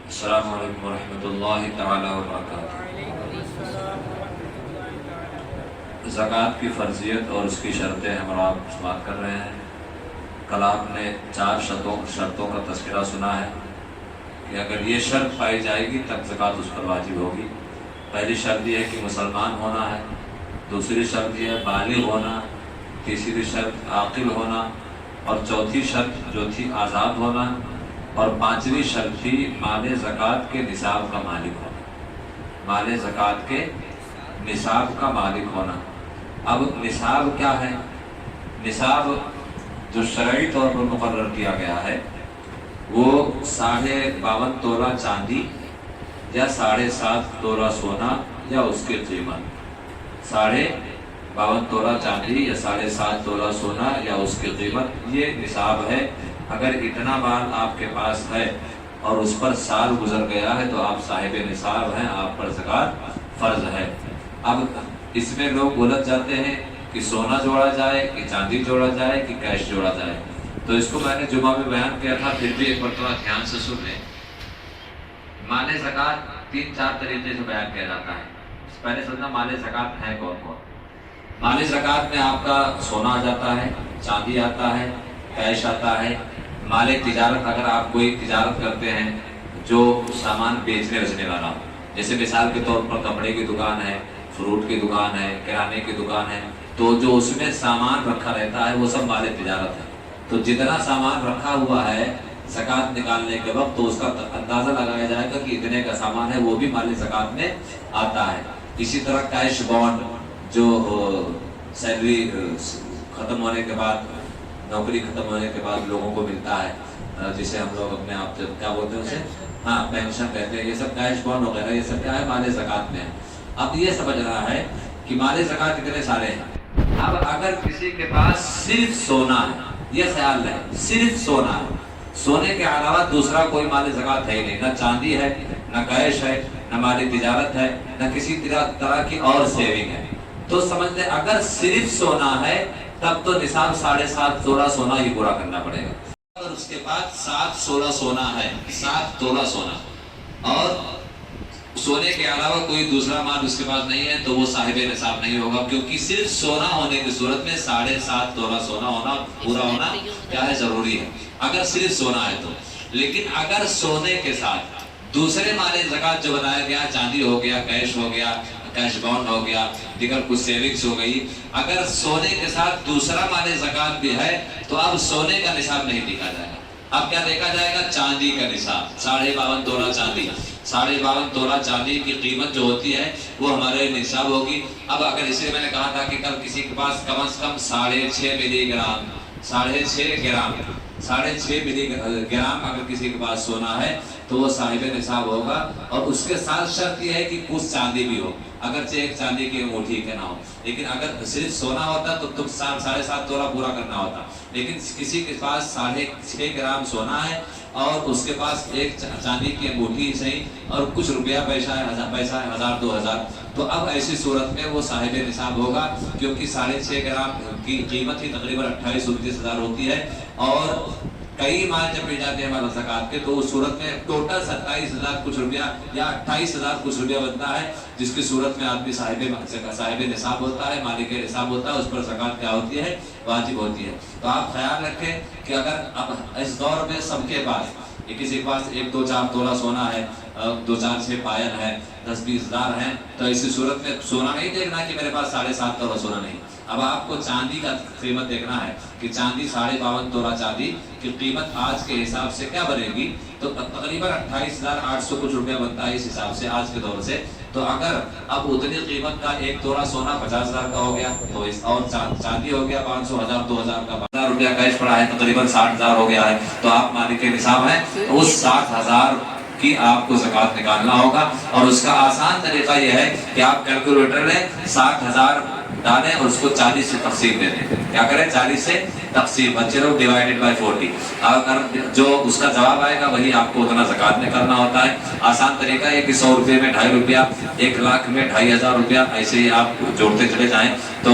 السلام علیکم ورحمۃ اللہ تعالی وبرکاتہ۔ زکوٰۃ کی فرضیت اور اس کی شرطیں ہم آپ سماعت کر رہے ہیں۔ کل آپ نے 4 شرطوں کا تذکرہ سنا ہے کہ اگر یہ شرط پائی جائے گی تب زکوٰۃ اس پر واجب ہوگی۔ پہلی شرط یہ ہے کہ مسلمان ہونا ہے، دوسری شرط یہ ہے بالغ ہونا، تیسری شرط عاقل ہونا، اور چوتھی شرط جو تھی آزاد ہونا، اور پانچویں شرط تھی مال زکوٰۃ کے نصاب کا مالک ہونا۔ مال زکوٰۃ کے نصاب کا مالک ہونا۔ اب نصاب کیا ہے؟ نصاب جو شرعی طور پر مقرر کیا گیا ہے وہ 52.5 تولہ چاندی یا 7.5 تولہ سونا یا اس کی قیمت۔ 52.5 تولہ چاندی یا 7.5 تولہ سونا یا اس کی قیمت، یہ نصاب ہے۔ اگر اتنا مال آپ کے پاس ہے اور اس پر سال گزر گیا ہے تو آپ صاحب نصاب ہیں، آپ پر زکوٰۃ فرض ہے۔ اب اس میں لوگ الجھ جاتے ہیں کہ سونا جوڑا جائے کہ چاندی جوڑا جائے کہ کیش جوڑا جائے، تو اس کو میں نے جمعہ میں بیان کیا تھا، پھر بھی ایک مرتبہ دھیان سے سن لیں۔ مال زکوٰۃ 3-4 طریقے سے بیان کیا جاتا ہے۔ پہلے سمجھنا مال زکوٰۃ ہے کون کون۔ مال زکوٰۃ میں آپ کا سونا آ جاتا ہے، چاندی آتا ہے، کیش آتا ہے۔ مال تجارت، اگر آپ کوئی تجارت کرتے ہیں جو سامان بیچنے بیچنے والا، جیسے مثال کے طور پر کپڑے کی دکان ہے، فروٹ کی دکان ہے، کرانے کی دکان ہے، تو جو اس میں سامان رکھا رہتا ہے وہ سب مال تجارت ہے۔ تو جتنا سامان رکھا ہوا ہے زکوٰۃ نکالنے کے وقت تو اس کا اندازہ لگایا جائے گا کہ اتنے کا سامان ہے، وہ بھی مال زکوٰۃ میں آتا ہے۔ اسی طرح کیش بانڈ، جو سیلری ختم ہونے کے بعد، نوکری ختم ہونے کے بعد لوگوں کو ملتا ہے، جسے ہم لوگ اپنے آپ سے کیا بولتے ہیں اسے، پینشن کہتے ہیں، یہ سب کیش بانڈ وغیرہ یہ سب کیا ہے، مال زکوٰۃ میں ہے۔ اب یہ سمجھ رہا ہے کہ مال زکوٰۃ اتنے سارے ہیں۔ اب اگر کسی کے پاس صرف سونا ہے، یہ خیال رہے صرف سونا ہے، سونے کے علاوہ دوسرا کوئی مال زکوٰۃ ہے ہی نہیں، نہ چاندی ہے، نہ کیش ہے، نہ مال تجارت ہے، نہ کسی طرح کی اور سیونگ ہے، تو سمجھ لیں اگر صرف سونا ہے تب تو نصاب 7.5 تولہ سونا ہی پورا کرنا پڑے گا۔ اگر اس کے پاس 7 تولہ سونا ہے، 7 تولہ سونا، اور سونے کے علاوہ کوئی دوسرا مال اس کے پاس نہیں ہے تو وہ صاحب نصاب نہیں ہوگا، کیونکہ صرف سونا ہونے کی صورت میں 7.5 تولہ سونا ہونا پورا ہونا کیا ہے، ضروری ہے، اگر صرف سونا ہے تو۔ لیکن اگر سونے کے ساتھ دوسرے مال زکوٰۃ جو بنایا گیا، چاندی ہو گیا، کیش ہو گیا، کیش بانڈ ہو گیا، دیگر کچھ سیونگز ہو گئی، اگر سونے کے ساتھ دوسرا مال زکوٰۃ بھی ہے تو اب سونے کا نصاب نہیں دیکھا جائے گا، اب کیا دیکھا جائے گا، چاندی کا نصاب۔ 52.5 تولہ چاندی، 52.5 تولہ چاندی کی قیمت جو ہوتی ہے وہ ہمارے نصاب ہوگی۔ اب اگر اسے میں نے کہا تھا کہ کل کسی کے پاس کم از کم 6.5 ملی گرام، 6.5 گرام، 6.5 ملی گرام اگر کسی کے پاس سونا ہے تو وہ صاحب نصاب ہوگا، اور اس کے ساتھ شرط یہ ہے کہ کچھ چاندی بھی ہو، اگرچہ ایک چاندی کی انگوٹھی کے نہ ہو، لیکن اگر صرف سونا ہوتا تو تم 7.5 تولہ پورا کرنا ہوتا، لیکن کسی کے پاس 6.5 گرام سونا ہے اور اس کے پاس ایک چاندی کی انگوٹھی صحیح اور کچھ روپیہ پیسہ ہے 1000-2000، تو اب ایسی صورت میں وہ صاحب نصاب ہوگا، کیونکہ 6.5 گرام کی قیمت ہی تقریباً 28-29 ہزار ہوتی ہے، اور کئی مال جب مل جاتے ہیں مال زکوٰۃ کے تو اس صورت میں ٹوٹل 27,000 کچھ روپیہ یا 28,000 کچھ روپیہ بنتا ہے، جس کی صورت میں آدمی صاحب نصاب ہوتا ہے، مالک نصاب ہوتا ہے، اس پر زکوٰۃ کیا ہوتی ہے، واجب ہوتی ہے۔ تو آپ خیال رکھیں کہ اگر اب اس دور میں سب کے پاس، کسی کے پاس 1-2-4 تولہ سونا ہے، 2-4-6 پائل ہے، 10-20 ہزار ہیں، تو ایسی صورت میں سونا نہیں دیکھنا کہ میرے پاس 7.5 تولہ سونا نہیں، اب آپ کو چاندی کا قیمت دیکھنا ہے کہ چاندی 52.5 تولہ چاندی کی قیمت آج کے حساب سے کیا بنے گی، تو تقریباً 28,800 کچھ روپیہ بنتا ہے اس حساب سے آج کے دور سے۔ تو اگر اب اتنی قیمت کا 1 تولہ سونا 50,000 کا ہو گیا تو اس اور چاندی ہو گیا 500، 1000، 2000 کا 1000 روپیہ کیش پڑا ہے، تقریباً 60,000 ہو گیا ہے، تو آپ مالک نصاب ہیں، اس 60,000 کی آپ کو زکوٰۃ نکالنا ہوگا۔ اور اس کا آسان طریقہ یہ ہے کہ آپ کیلکولیٹر لیں، 60,000 ڈالیں اور اس کو 40 سے تقسیم دے دیں، کیا کریں، 40 سے تقسیم، بچے لوگ ڈیوائیڈڈ بائی 40، اگر جو اس کا جواب آئے گا وہی آپ کو اتنا زکوٰۃ نکالنا ہوتا ہے۔ آسان طریقہ ہے کہ 100 روپے میں 2.5 روپیہ، 1 لاکھ میں 2,500 روپیہ، ایسے ہی آپ جوڑتے چلے جائیں تو